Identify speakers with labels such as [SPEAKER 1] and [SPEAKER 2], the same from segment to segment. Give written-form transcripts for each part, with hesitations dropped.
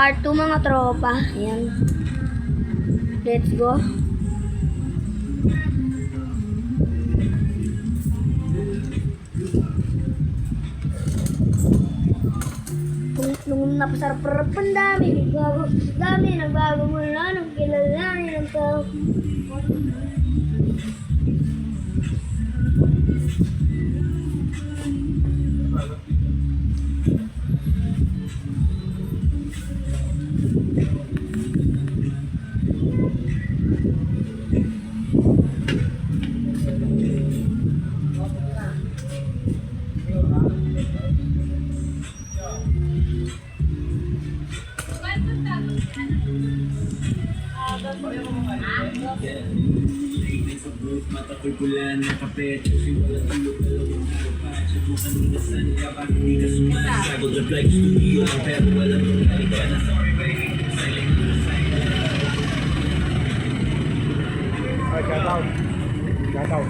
[SPEAKER 1] Part 2 mga tropa. Ayan. Let's go. Nung napasarap-sarap ang dami, nagbago mula nung kilalanin ng tao.
[SPEAKER 2] Mata ko'y pula ng kape simula tulog dalawang araw subukan mo na saan ka pa hindi ka sumasagot reply studio pero walang reply ka na sorry baby silent mo na silent
[SPEAKER 3] Shout out.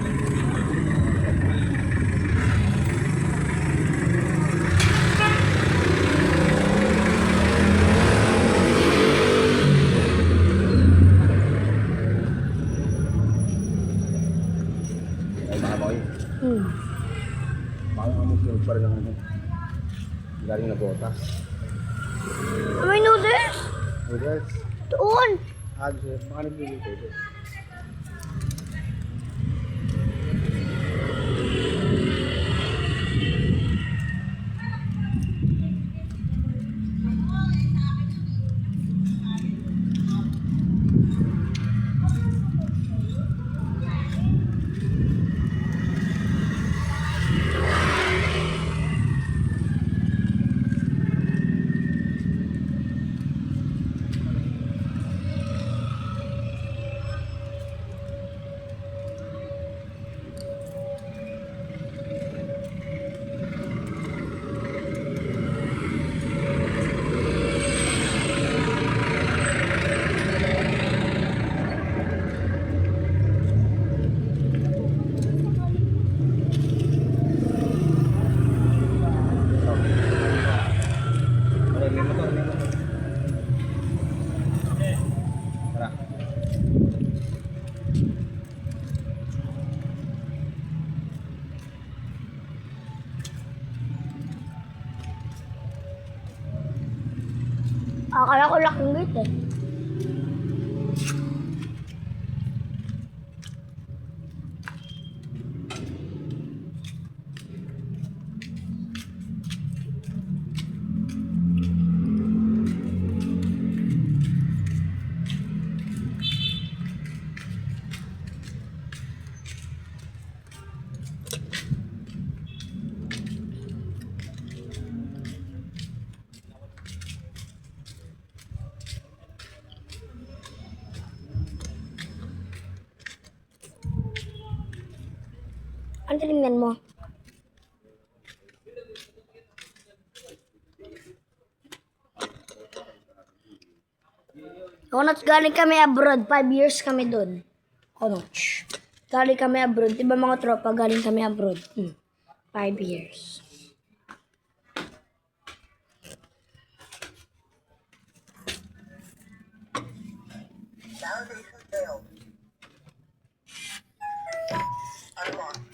[SPEAKER 3] Ay, mga boy. Parang amusin pa rin ang ano. Galing na botas.
[SPEAKER 1] May noodles?
[SPEAKER 3] Noodles.
[SPEAKER 1] Doon.
[SPEAKER 3] Baka nagbibigay ito.
[SPEAKER 1] Akala ko laking gate eh. Ano tinignan mo? Konoch, galing kami abroad. 5 years kami doon. Konoch. Galing kami abroad. Diba mga tropa, galing kami abroad. 5 years.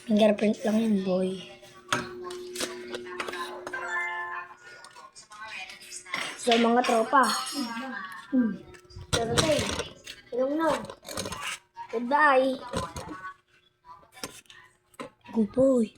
[SPEAKER 1] Fingerprint lang yun, boy. So, mga tropa. Thursday. Ilong na. Goodbye. Good boy.